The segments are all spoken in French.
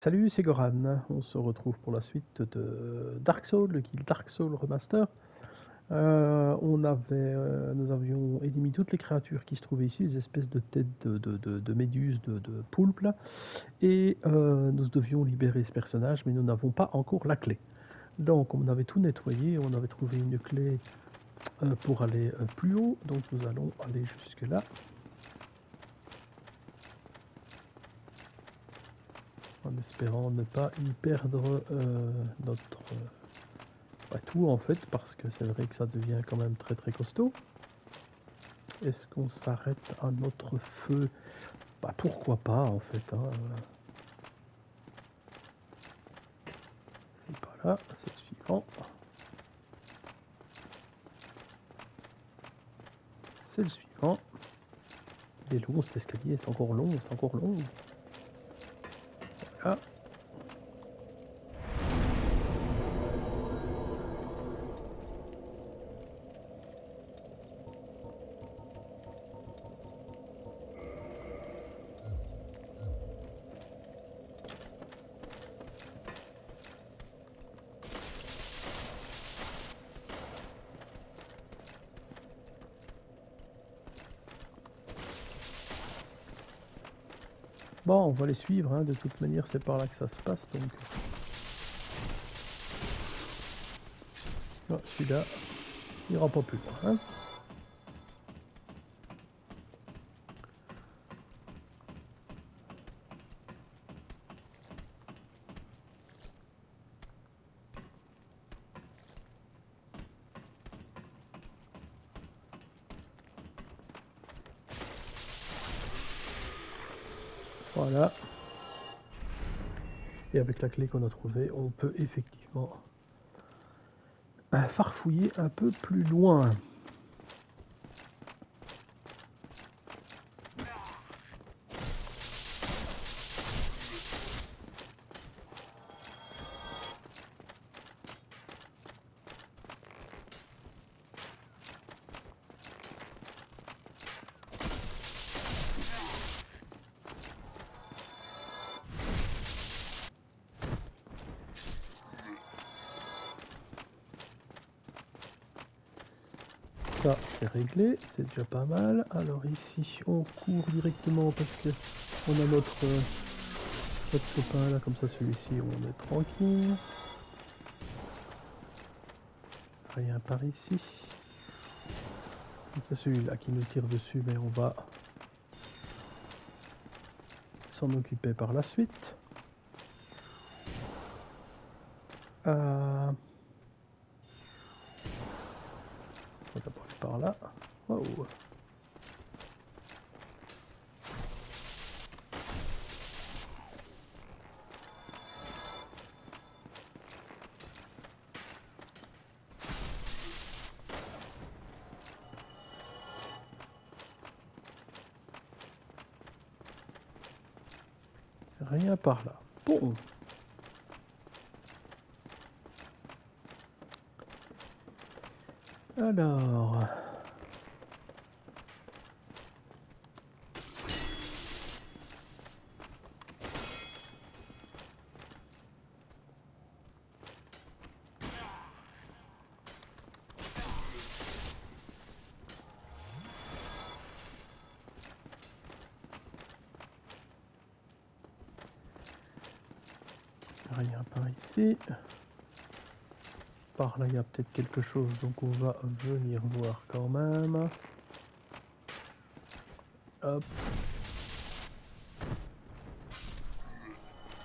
Salut, c'est Goran. On se retrouve pour la suite de Dark Souls, le Guild Dark Souls Remaster. Nous avions éliminé toutes les créatures qui se trouvaient ici, les espèces de têtes de méduses, de poulpes, là. Et nous devions libérer ce personnage, mais nous n'avons pas encore la clé. Donc, on avait tout nettoyé, on avait trouvé une clé pour aller plus haut. Donc, nous allons aller jusque là. En espérant ne pas y perdre notre... Pas tout en fait, parce que c'est vrai que ça devient quand même très très costaud. Est-ce qu'on s'arrête à notre feu? Bah pourquoi pas en fait. Hein. C'est pas là, c'est le suivant. C'est le suivant. Il est long cet escalier, c'est encore long, c'est encore long. Voilà. Bon, on va les suivre, hein. De toute manière c'est par là que ça se passe donc. Non, celui-là, il ira pas plus loin. Hein. Voilà. Et avec la clé qu'on a trouvée, on peut effectivement farfouiller un peu plus loin. Ça c'est réglé, c'est déjà pas mal. Alors ici on court directement parce que on a notre copain là, comme ça celui-ci on est tranquille. Rien par ici. C'est celui-là qui nous tire dessus, mais on va s'en occuper par la suite. On va d'abord aller par là. Wow. Rien par là. Bon. Alors. Rien par ici. Par là, il y a peut-être quelque chose, donc on va venir voir quand même. Hop.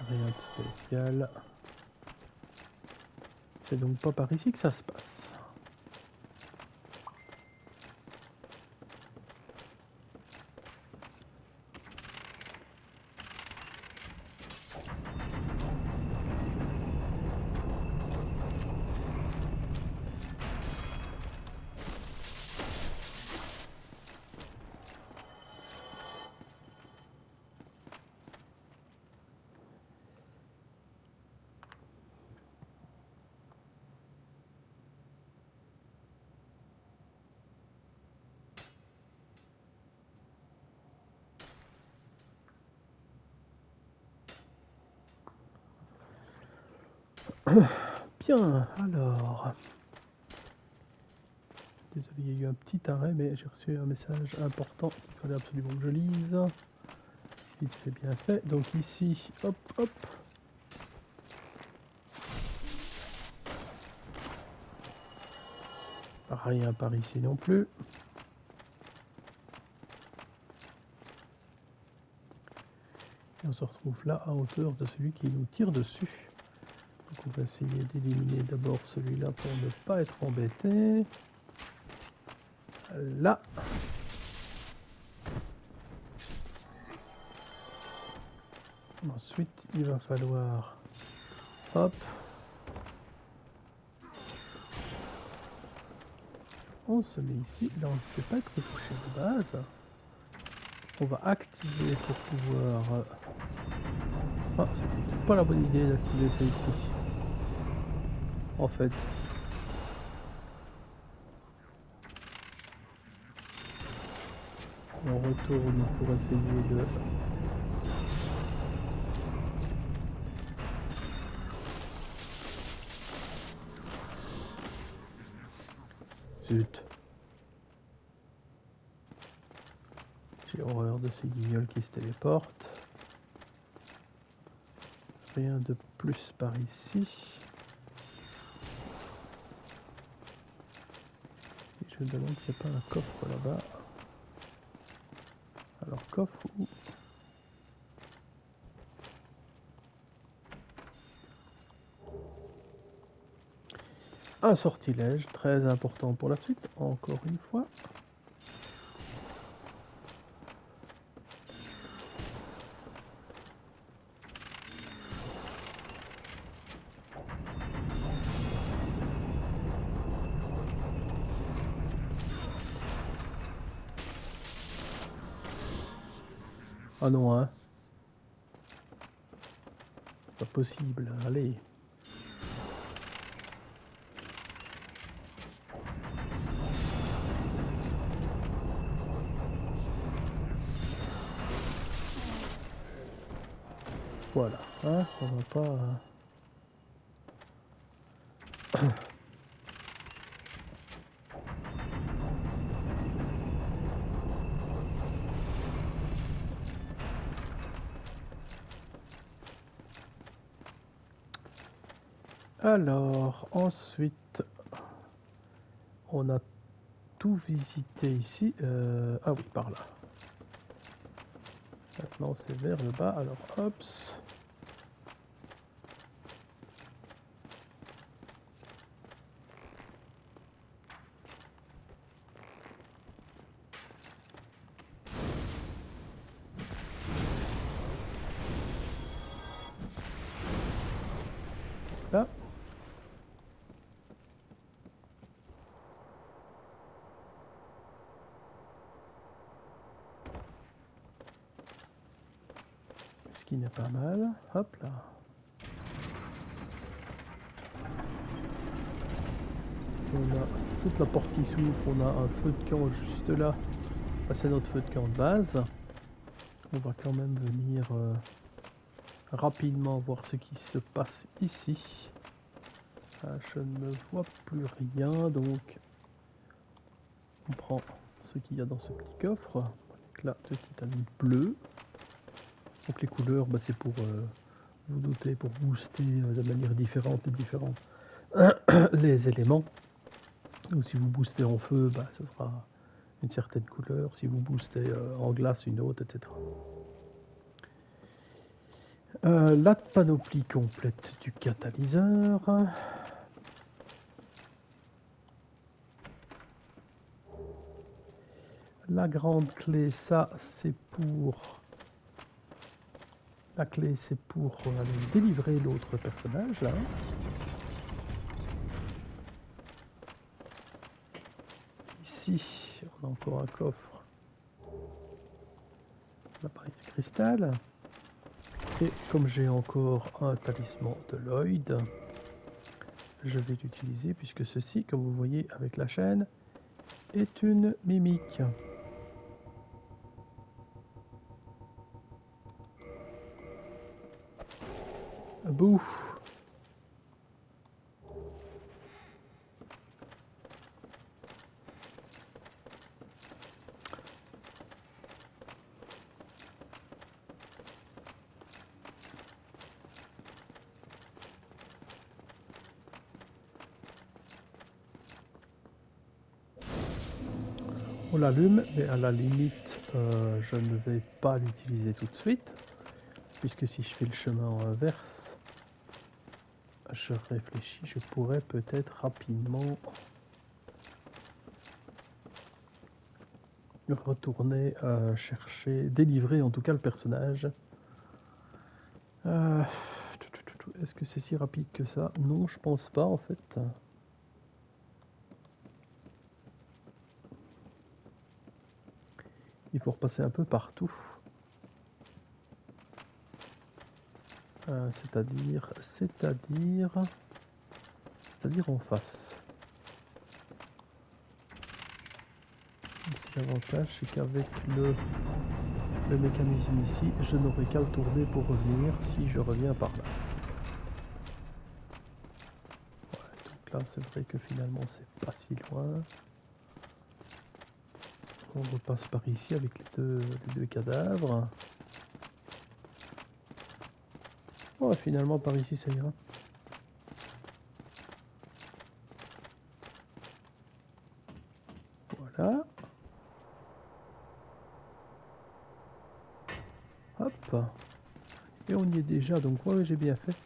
Rien de spécial. C'est donc pas par ici que ça se passe. Bien, alors... Désolé, il y a eu un petit arrêt, mais j'ai reçu un message important qu'il fallait absolument que je lise. Vite fait, bien fait. Donc ici, hop, hop. Rien par ici non plus. Et on se retrouve là à hauteur de celui qui nous tire dessus. Donc on va essayer d'éliminer d'abord celui-là pour ne pas être embêté. Là. Ensuite, il va falloir... Hop. On se met ici. Là, on ne sait pas être touché de base. On va activer pour pouvoir... Ah, c'était peut-être pas la bonne idée d'activer ça ici. En fait. On retourne pour essayer de... Zut. J'ai horreur de ces guignols qui se téléportent. Rien de plus par ici. Et je me demande s'il n'y a pas un coffre là-bas. Alors coffre où? Un sortilège, très important pour la suite, encore une fois. Ah non, hein. C'est pas possible, allez. Voilà, hein, on va pas... Alors, ensuite, on a tout visité ici. Ah oui, par là. Maintenant, c'est vers le bas. Alors, hop. Là. Ce qui n'est pas mal. Hop là. On a toute la porte qui s'ouvre. On a un feu de camp juste là. C'est notre feu de camp de base. On va quand même venir rapidement voir ce qui se passe ici. Ah, je ne vois plus rien, donc on prend ce qu'il y a dans ce petit coffre. Donc là, le titane bleu. Donc les couleurs, bah, c'est pour vous doutez, pour booster de manière différente les différents les éléments. Donc si vous boostez en feu, bah, ce fera une certaine couleur. Si vous boostez en glace, une autre, etc. La panoplie complète du catalyseur. La grande clé, ça c'est pour... La clé c'est pour aller délivrer l'autre personnage là. Ici, on a encore un coffre. L'appareil de cristal. Et comme j'ai encore un talisman de Lloyd, je vais l'utiliser puisque ceci, comme vous voyez avec la chaîne, est une mimique. Bouh. On l'allume, mais à la limite, je ne vais pas l'utiliser tout de suite, puisque si je fais le chemin inverse, je réfléchis, je pourrais peut-être rapidement retourner chercher, délivrer en tout cas le personnage. Est-ce que c'est si rapide que ça? Non, je pense pas en fait. Il faut repasser un peu partout. C'est-à-dire en face. L'avantage, c'est qu'avec le mécanisme ici, je n'aurai qu'à le tourner pour revenir si je reviens par là. Ouais, donc là, c'est vrai que finalement, c'est pas si loin. On repasse par ici avec les deux cadavres. Ouais, finalement, par ici, ça ira. Voilà. Hop. Et on y est déjà, donc ouais, j'ai bien fait.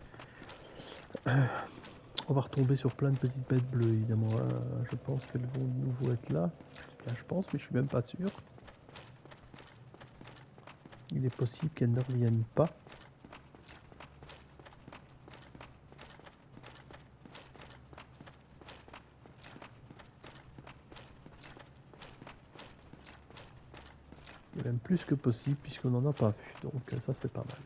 On va retomber sur plein de petites bêtes bleues, évidemment. Je pense qu'elles vont de nouveau être là. Là, je pense, mais je suis même pas sûr. Il est possible qu'elles ne reviennent pas. Il est même plus que possible, puisqu'on n'en a pas vu. Donc ça, c'est pas mal.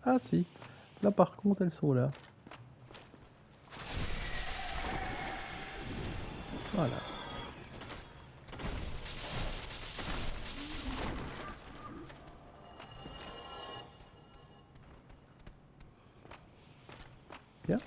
Ah si, là par contre elles sont là. Voilà. Bien.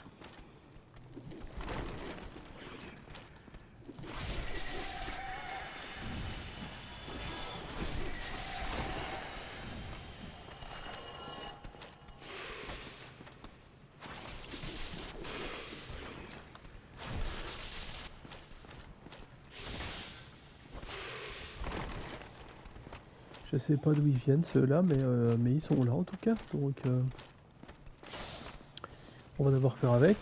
Je sais pas d'où ils viennent ceux-là, mais ils sont là en tout cas. Donc on va devoir faire avec.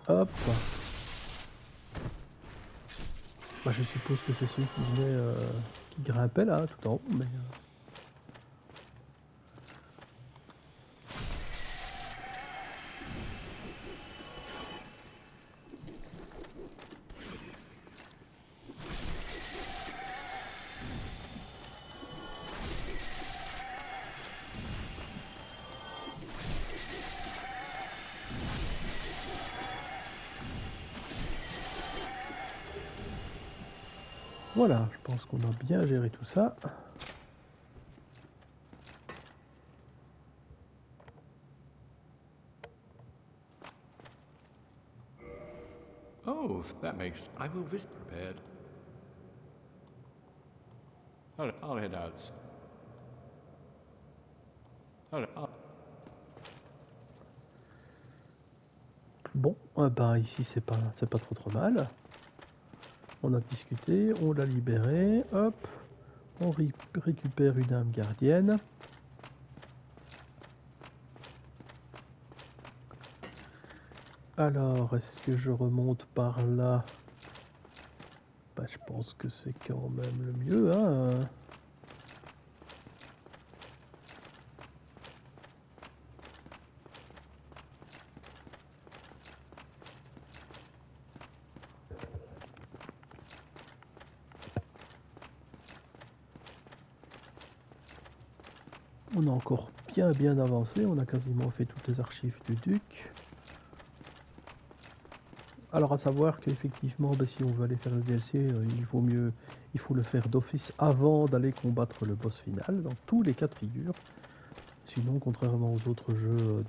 Hop. Bah, je suppose que c'est ceux qui venaient, qui grimpaient là, tout en haut, mais... Voilà, je pense qu'on a bien géré tout ça. Oh, that makes... I will visit prepared. I'll head out. Bon, bah ici c'est pas trop mal. On a discuté, on l'a libéré, hop, on récupère une âme gardienne. Alors, est-ce que je remonte par là? Bah, je pense que c'est quand même le mieux, hein. On a encore bien avancé, on a quasiment fait toutes les archives du duc. Alors à savoir qu'effectivement, bah, si on veut aller faire le DLC, il faut le faire d'office avant d'aller combattre le boss final, dans tous les cas de figure. Sinon, contrairement aux autres jeux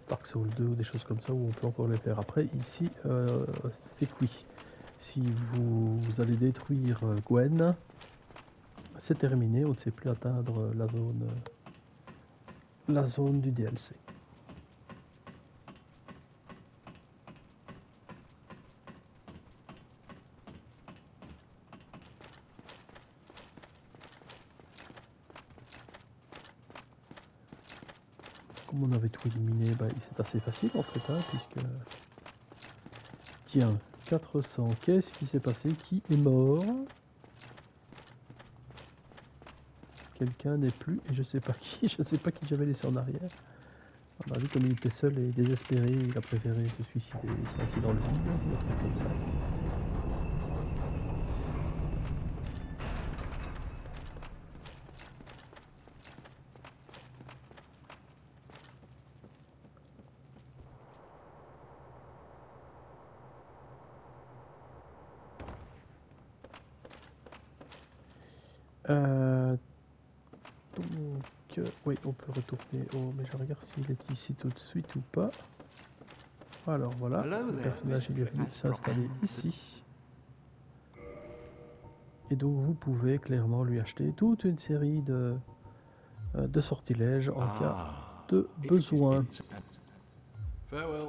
Dark Souls 2 ou des choses comme ça où on peut encore les faire. Après, ici, c'est cuit. Si vous allez détruire Gwen, c'est terminé, on ne sait plus atteindre la zone du DLC. Comme on avait tout éliminé, bah, c'est assez facile en fait, hein, puisque... Tiens, 400, qu'est-ce qui s'est passé? Qui est mort? Quelqu'un n'est plus, et je sais pas qui, je sais pas qui j'avais laissé en arrière. On a vu comme il était seul et désespéré, il a préféré se suicider, se lancer dans le vide, un truc comme ça. Donc, oui, on peut retourner au... Mais je regarde s'il est ici tout de suite ou pas. Alors voilà, Hello le there, personnage il est venu Mr. s'installer Astronaut. ici. Et donc vous pouvez clairement lui acheter toute une série de sortilèges en cas de if it is besoin. Vincent. Farewell.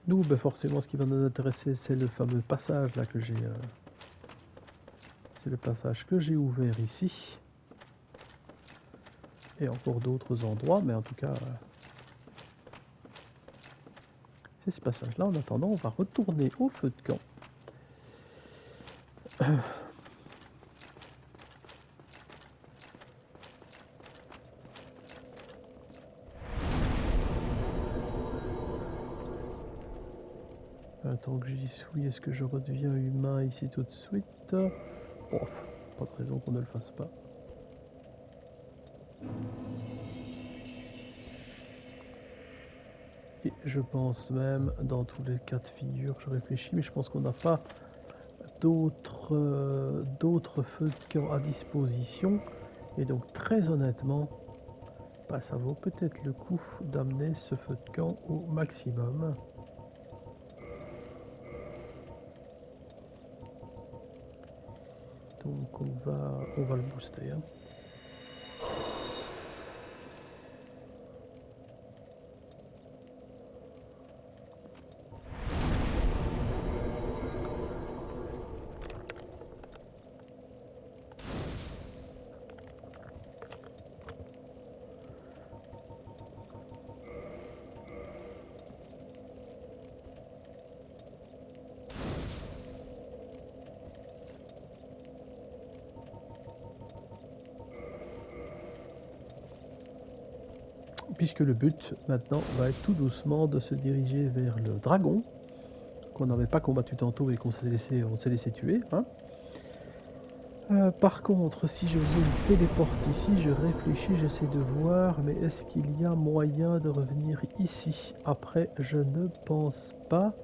Nous, ben forcément, ce qui va nous intéresser, c'est le fameux passage là que j'ai... c'est le passage que j'ai ouvert ici. Et encore d'autres endroits, mais en tout cas... c'est ce passage-là. En attendant, on va retourner au feu de camp. Tant que j'y suis, est-ce que je redeviens humain ici tout de suite? Oh, pas de raison qu'on ne le fasse pas. Et je pense même, dans tous les cas de figure, je réfléchis, mais je pense qu'on n'a pas d'autres feux de camp à disposition. Et donc, très honnêtement, bah, ça vaut peut-être le coup d'amener ce feu de camp au maximum. Donc on va le booster. Hein. Puisque le but maintenant va être tout doucement de se diriger vers le dragon qu'on n'avait pas combattu tantôt et qu'on s'est laissé tuer. Hein. Par contre, si je faisais une téléporte ici, je réfléchis, j'essaie de voir, mais est-ce qu'il y a moyen de revenir ici? Après, je ne pense pas.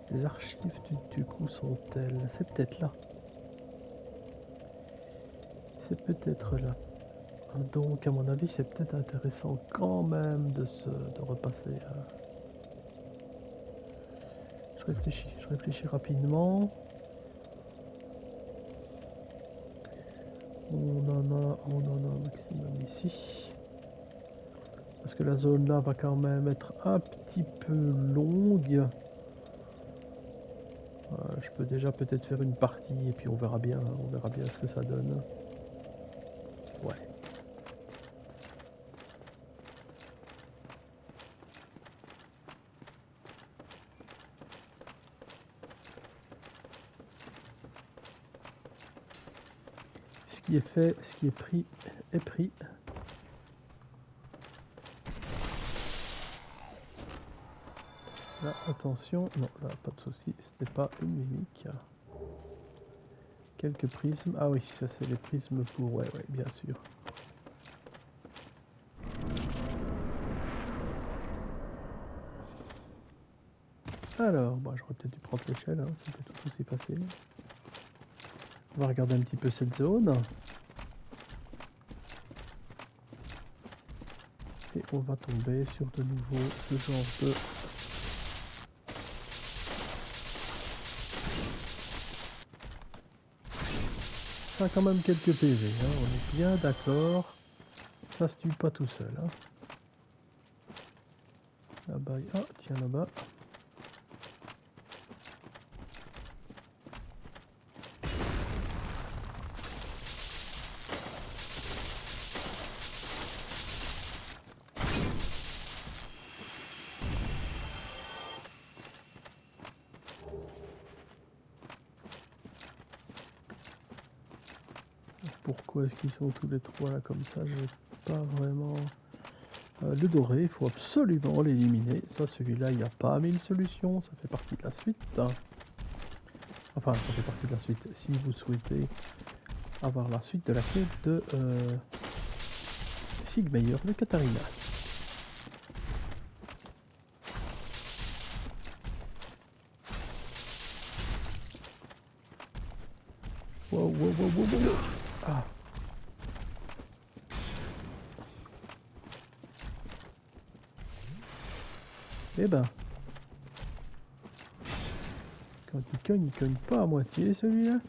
Les archives du coup sont-elles? C'est peut-être là. C'est peut-être là. Donc, à mon avis, c'est peut-être intéressant quand même de repasser. Je réfléchis rapidement. On en a un maximum ici. Parce que la zone là va quand même être un petit peu longue. Je peux déjà peut-être faire une partie et puis on verra bien ce que ça donne. Ouais. Ce qui est fait, ce qui est pris, est pris. Là, attention, non, là, pas de souci, ce n'est pas une mimique. Quelques prismes, ah oui, ça c'est les prismes pour, ouais, bien sûr. Alors, bah, j'aurais peut-être dû prendre l'échelle, c'était tout ce qui s'est passé. On va regarder un petit peu cette zone. on va tomber sur de nouveau ce genre de... Ça a quand même quelques PV, hein, on est bien d'accord. Ça se tue pas tout seul. Hein. Là-bas, ah tiens là-bas. Pourquoi est-ce qu'ils sont tous les trois là comme ça? Je n'ai pas vraiment... le doré, il faut absolument l'éliminer. Ça, celui-là, il n'y a pas mille solutions. Ça fait partie de la suite. Hein. Enfin, ça fait partie de la suite. Si vous souhaitez avoir la suite de la quête de Sigmeyer de Katarina. Wow, wow, wow, wow, wow. Ah. Eh ben, quand il cogne pas à moitié celui-là.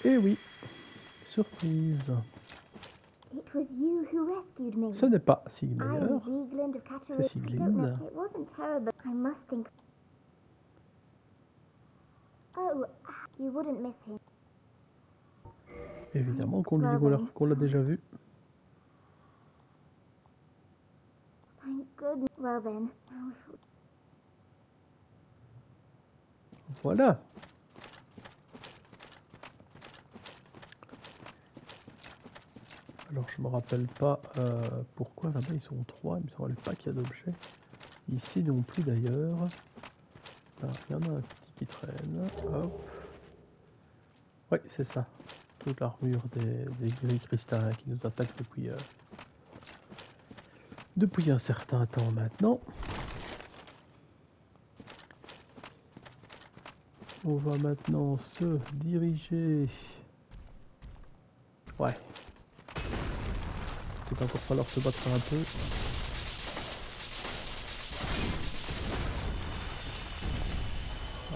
Eh oui, surprise. It was you who rescued me. Ce n'est pas I Sigmeyer, am Sieglind of c'est Catterick. Sieglind. It wasn't terrible. I must think. Oh, you wouldn't miss him. Évidemment qu'on lui dit qu'on l'a déjà vu. Thank goodness. Well then, now if Voilà. Alors je me rappelle pas pourquoi là-bas ils sont trois, il me semble pas qu'il y a d'objets. Ici non plus d'ailleurs. Là, il y en a un petit qui traîne. Hop. Oui, c'est ça. Toute l'armure des gris cristallins qui nous attaquent depuis un certain temps maintenant. On va maintenant se diriger. Ouais. Il va encore falloir se battre un peu.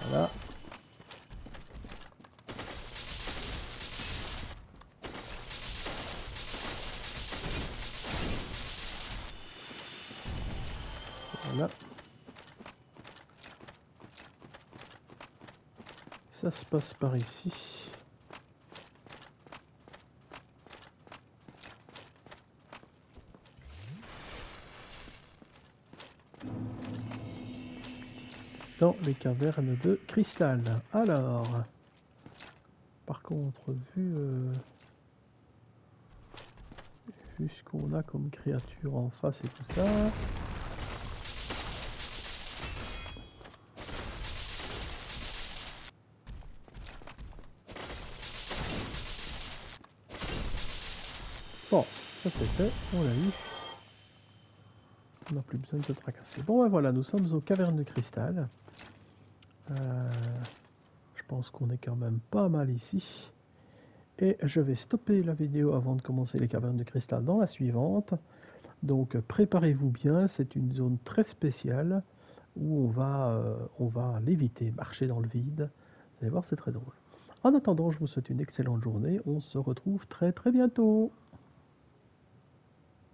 Voilà. Voilà. Ça se passe par ici. Dans les cavernes de cristal. Alors, par contre, vu ce qu'on a comme créature en face et tout ça, bon, ça c'est fait, on l'a eu. On n'a plus besoin de se tracasser. Bon, ben voilà, nous sommes aux cavernes de cristal. Je pense qu'on est quand même pas mal ici. Et je vais stopper la vidéo avant de commencer les cavernes de cristal dans la suivante. Donc préparez-vous bien, c'est une zone très spéciale où on va l'éviter, marcher dans le vide. Vous allez voir, c'est très drôle. En attendant, je vous souhaite une excellente journée. On se retrouve très très bientôt.